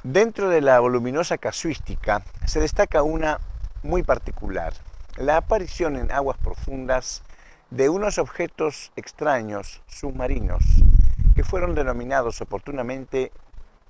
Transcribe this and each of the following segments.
Dentro de la voluminosa casuística se destaca una muy particular, la aparición en aguas profundas de unos objetos extraños submarinos que fueron denominados oportunamente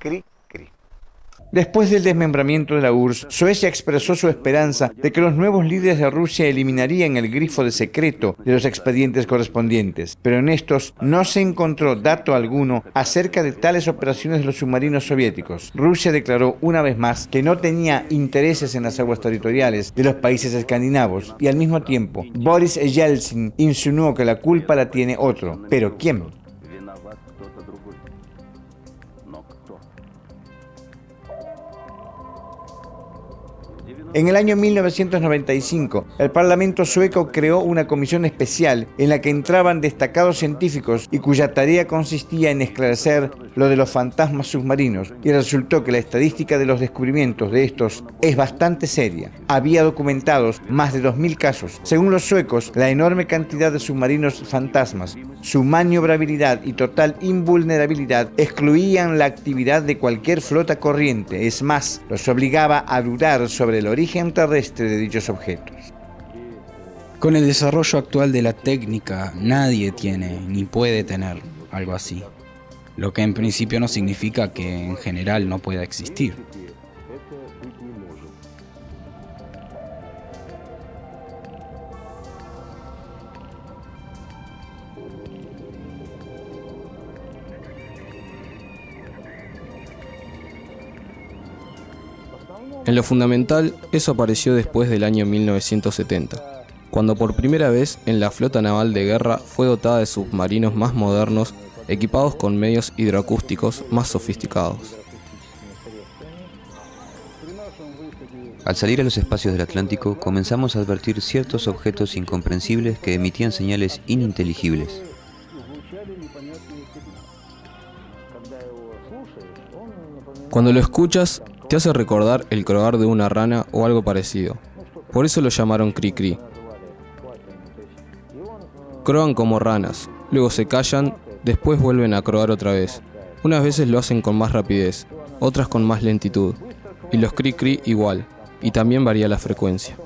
Cri-Cri. Después del desmembramiento de la URSS, Suecia expresó su esperanza de que los nuevos líderes de Rusia eliminarían el grifo de secreto de los expedientes correspondientes, pero en estos no se encontró dato alguno acerca de tales operaciones de los submarinos soviéticos. Rusia declaró una vez más que no tenía intereses en las aguas territoriales de los países escandinavos y al mismo tiempo Boris Yeltsin insinuó que la culpa la tiene otro. ¿Pero quién? En el año 1995, el Parlamento sueco creó una comisión especial en la que entraban destacados científicos y cuya tarea consistía en esclarecer lo de los fantasmas submarinos, y resultó que la estadística de los descubrimientos de estos es bastante seria. Había documentados más de 2000 casos. Según los suecos, la enorme cantidad de submarinos fantasmas, su maniobrabilidad y total invulnerabilidad excluían la actividad de cualquier flota corriente. Es más, los obligaba a dudar sobre el origen terrestre de dichos objetos. Con el desarrollo actual de la técnica, nadie tiene ni puede tener algo así, lo que en principio no significa que en general no pueda existir. En lo fundamental, eso apareció después del año 1970, cuando por primera vez en la flota naval de guerra fue dotada de submarinos más modernos, equipados con medios hidroacústicos más sofisticados. Al salir a los espacios del Atlántico, comenzamos a advertir ciertos objetos incomprensibles que emitían señales ininteligibles. Cuando lo escuchas, te hace recordar el croar de una rana o algo parecido. Por eso lo llamaron Cri-Cri. Croan como ranas, luego se callan, después vuelven a croar otra vez. Unas veces lo hacen con más rapidez, otras con más lentitud. Y los Cri-Cri igual, y también varía la frecuencia.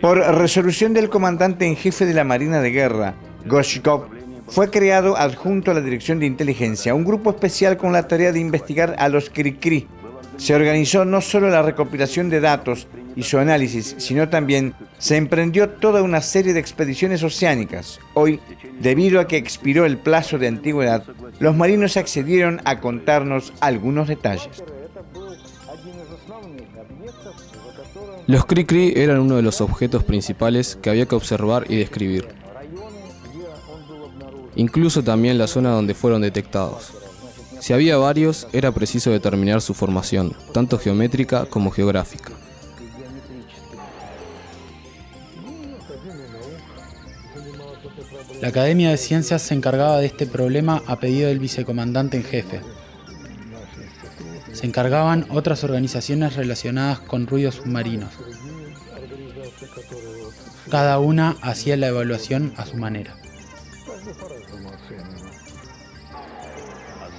Por resolución del comandante en jefe de la Marina de Guerra, Gorshkov, fue creado adjunto a la Dirección de Inteligencia un grupo especial con la tarea de investigar a los Cri-Cri. Se organizó no solo la recopilación de datos y su análisis, sino también se emprendió toda una serie de expediciones oceánicas. Hoy, debido a que expiró el plazo de antigüedad, los marinos accedieron a contarnos algunos detalles. Los Cri-Cri eran uno de los objetos principales que había que observar y describir. Incluso también la zona donde fueron detectados. Si había varios, era preciso determinar su formación, tanto geométrica como geográfica. La Academia de Ciencias se encargaba de este problema a pedido del vicecomandante en jefe. Se encargaban otras organizaciones relacionadas con ruidos submarinos. Cada una hacía la evaluación a su manera.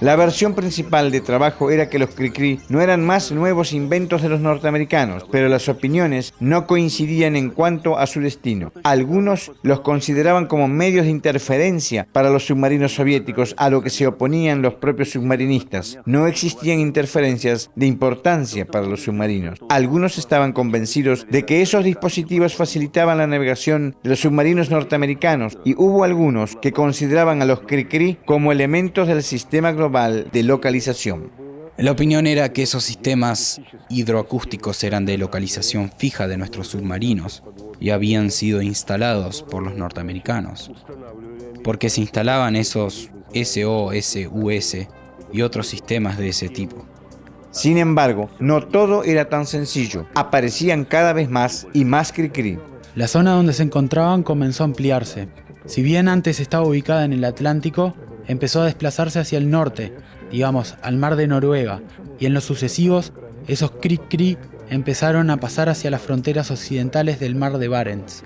La versión principal de trabajo era que los Cri-Cri no eran más nuevos inventos de los norteamericanos, pero las opiniones no coincidían en cuanto a su destino. Algunos los consideraban como medios de interferencia para los submarinos soviéticos, a lo que se oponían los propios submarinistas. No existían interferencias de importancia para los submarinos. Algunos estaban convencidos de que esos dispositivos facilitaban la navegación de los submarinos norteamericanos, y hubo algunos que consideraban a los Cri-Cri como elementos del sistema global de localización. La opinión era que esos sistemas hidroacústicos eran de localización fija de nuestros submarinos y habían sido instalados por los norteamericanos. porque se instalaban esos SOSUS y otros sistemas de ese tipo. Sin embargo, no todo era tan sencillo. Aparecían cada vez más y más Cricri. La zona donde se encontraban comenzó a ampliarse. Si bien antes estaba ubicada en el Atlántico, empezó a desplazarse hacia el norte, digamos, al mar de Noruega, y en los sucesivos, esos Cricri empezaron a pasar hacia las fronteras occidentales del mar de Barents.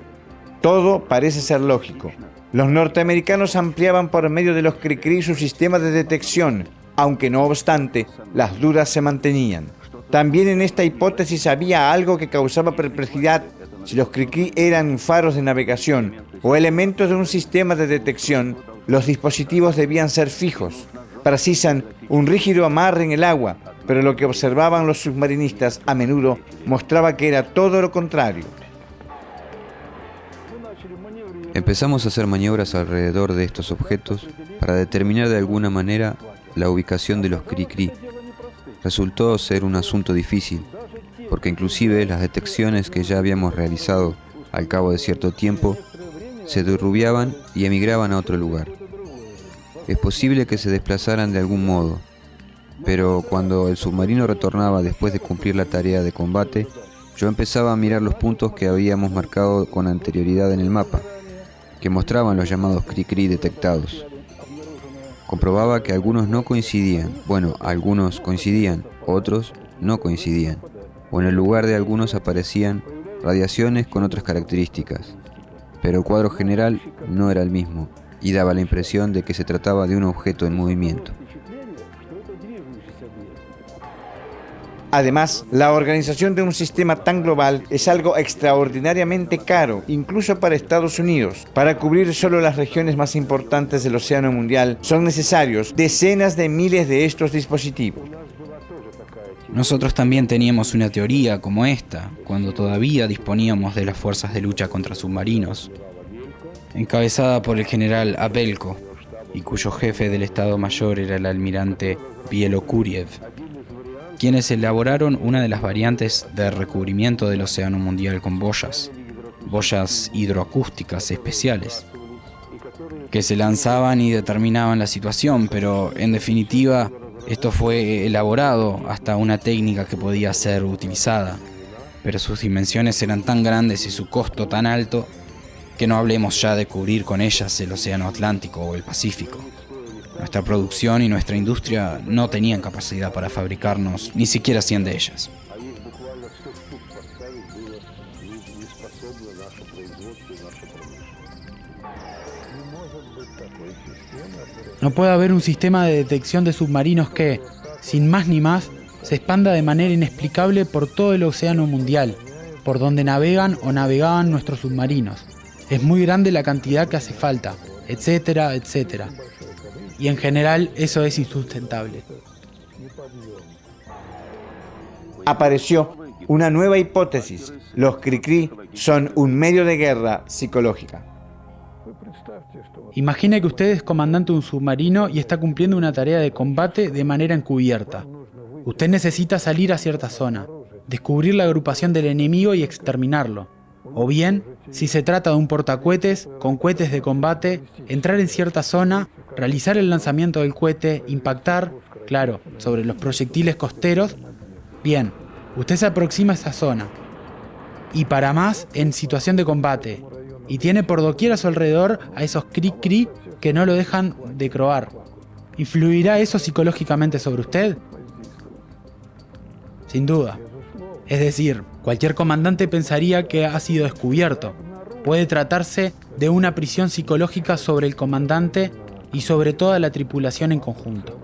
Todo parece ser lógico. Los norteamericanos ampliaban por medio de los Cricri su sistema de detección, aunque no obstante, las dudas se mantenían. También en esta hipótesis había algo que causaba perplejidad: si los Cricri eran faros de navegación o elementos de un sistema de detección, los dispositivos debían ser fijos. Precisan un rígido amarre en el agua, pero lo que observaban los submarinistas a menudo mostraba que era todo lo contrario. Empezamos a hacer maniobras alrededor de estos objetos para determinar de alguna manera la ubicación de los Cricri. Resultó ser un asunto difícil, porque inclusive las detecciones que ya habíamos realizado al cabo de cierto tiempo se derrubiaban y emigraban a otro lugar. Es posible que se desplazaran de algún modo, pero cuando el submarino retornaba después de cumplir la tarea de combate, yo empezaba a mirar los puntos que habíamos marcado con anterioridad en el mapa, que mostraban los llamados Cricri detectados. Comprobaba que algunos no coincidían, algunos coincidían, otros no coincidían, o en el lugar de algunos aparecían radiaciones con otras características, pero el cuadro general no era el mismo y daba la impresión de que se trataba de un objeto en movimiento. Además, la organización de un sistema tan global es algo extraordinariamente caro, incluso para Estados Unidos. Para cubrir solo las regiones más importantes del océano mundial, son necesarios decenas de miles de estos dispositivos. Nosotros también teníamos una teoría como esta, cuando todavía disponíamos de las fuerzas de lucha contra submarinos, encabezada por el general Abelko, y cuyo jefe del Estado Mayor era el almirante Bielokuriev, quienes elaboraron una de las variantes de recubrimiento del océano mundial con boyas hidroacústicas especiales, que se lanzaban y determinaban la situación, pero en definitiva esto fue elaborado hasta una técnica que podía ser utilizada, pero sus dimensiones eran tan grandes y su costo tan alto que no hablemos ya de cubrir con ellas el océano Atlántico o el Pacífico. Nuestra producción y nuestra industria no tenían capacidad para fabricarnos ni siquiera 100 de ellas. No puede haber un sistema de detección de submarinos que, sin más ni más, se expanda de manera inexplicable por todo el océano mundial, por donde navegan o navegaban nuestros submarinos. Es muy grande la cantidad que hace falta, etcétera, etcétera. Y en general eso es insustentable. Apareció una nueva hipótesis: los Cricri son un medio de guerra psicológica. Imagine que usted es comandante de un submarino y está cumpliendo una tarea de combate de manera encubierta. Usted necesita salir a cierta zona, descubrir la agrupación del enemigo y exterminarlo. O bien, si se trata de un portacohetes con cohetes de combate, entrar en cierta zona, realizar el lanzamiento del cohete, impactar, claro, sobre los proyectiles costeros. Bien, usted se aproxima a esa zona. Y para más, en situación de combate. Y tiene por doquier a su alrededor a esos Cricri que no lo dejan de croar. ¿Influirá eso psicológicamente sobre usted? Sin duda. Es decir, cualquier comandante pensaría que ha sido descubierto. Puede tratarse de una prisión psicológica sobre el comandante y sobre toda la tripulación en conjunto.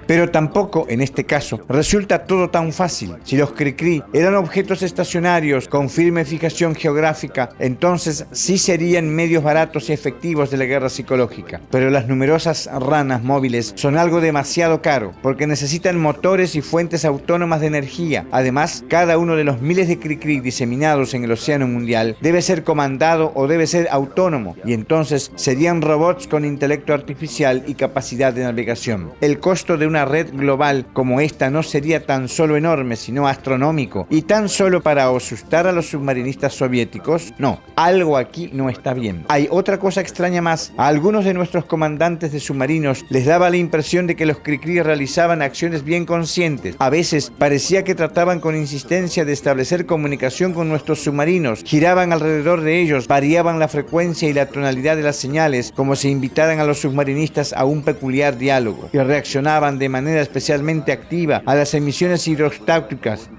Pero tampoco, en este caso, resulta todo tan fácil. Si los Cricri eran objetos estacionarios con firme fijación geográfica, entonces sí serían medios baratos y efectivos de la guerra psicológica. Pero las numerosas ranas móviles son algo demasiado caro, porque necesitan motores y fuentes autónomas de energía. Además, cada uno de los miles de Cricri diseminados en el océano mundial debe ser comandado o debe ser autónomo, y entonces serían robots con intelecto artificial y capacidad de navegación. El costo de una una red global como esta no sería tan solo enorme, sino astronómico, y tan solo para asustar a los submarinistas soviéticos? No, algo aquí no está bien. Hay otra cosa extraña más. A algunos de nuestros comandantes de submarinos les daba la impresión de que los Cricri realizaban acciones bien conscientes. A veces parecía que trataban con insistencia de establecer comunicación con nuestros submarinos, giraban alrededor de ellos, variaban la frecuencia y la tonalidad de las señales, como si invitaran a los submarinistas a un peculiar diálogo, y reaccionaban de manera especialmente activa a las emisiones hidrostáticas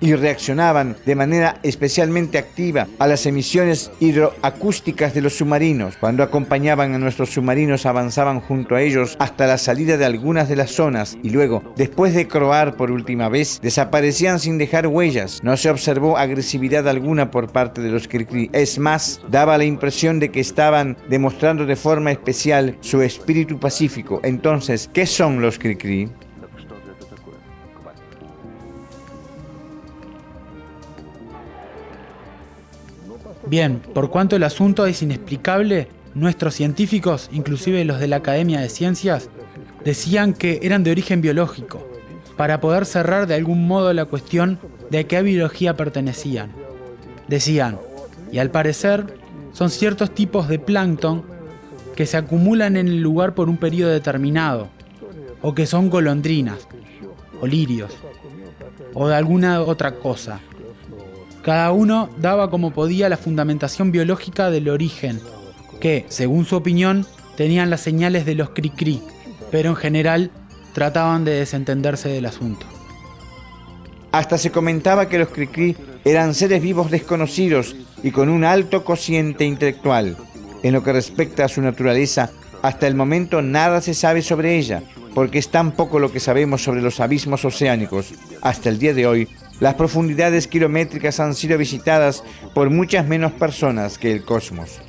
a las emisiones hidroacústicas de los submarinos. Cuando acompañaban a nuestros submarinos, avanzaban junto a ellos hasta la salida de algunas de las zonas y luego, después de croar por última vez, desaparecían sin dejar huellas. No se observó agresividad alguna por parte de los Cricri. Es más, daba la impresión de que estaban demostrando de forma especial su espíritu pacífico. Entonces, ¿qué son los Cricri? Bien, por cuanto el asunto es inexplicable, nuestros científicos, inclusive los de la Academia de Ciencias, decían que eran de origen biológico, para poder cerrar de algún modo la cuestión de a qué biología pertenecían. Decían, y al parecer, son ciertos tipos de plancton que se acumulan en el lugar por un periodo determinado, o que son golondrinas, o lirios, o de alguna otra cosa. Cada uno daba como podía la fundamentación biológica del origen, que, según su opinión, tenían las señales de los Cricri, pero en general trataban de desentenderse del asunto. Hasta se comentaba que los Cricri eran seres vivos desconocidos y con un alto cociente intelectual. En lo que respecta a su naturaleza, hasta el momento nada se sabe sobre ella, porque es tan poco lo que sabemos sobre los abismos oceánicos. Hasta el día de hoy, las profundidades kilométricas han sido visitadas por muchas menos personas que el cosmos.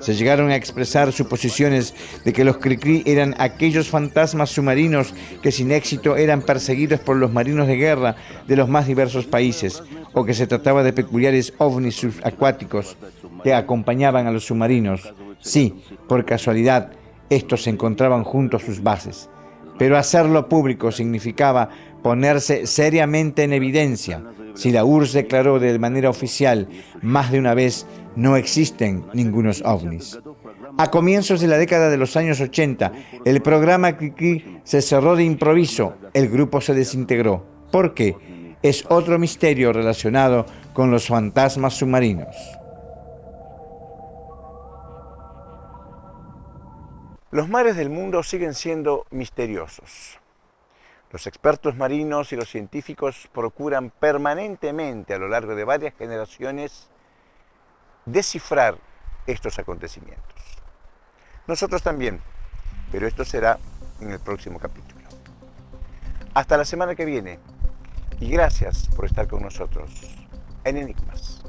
Se llegaron a expresar suposiciones de que los Cricri eran aquellos fantasmas submarinos que sin éxito eran perseguidos por los marinos de guerra de los más diversos países, o que se trataba de peculiares ovnis subacuáticos que acompañaban a los submarinos. Sí, por casualidad, estos se encontraban junto a sus bases. Pero hacerlo público significaba ponerse seriamente en evidencia. Si la URSS declaró de manera oficial más de una vez, no existen ningunos ovnis. A comienzos de la década de los años 80, el programa Cricri se cerró de improviso, el grupo se desintegró. ¿Por qué? Es otro misterio relacionado con los fantasmas submarinos. Los mares del mundo siguen siendo misteriosos. Los expertos marinos y los científicos procuran permanentemente a lo largo de varias generaciones descifrar estos acontecimientos. Nosotros también, pero esto será en el próximo capítulo. Hasta la semana que viene y gracias por estar con nosotros en Enigmas.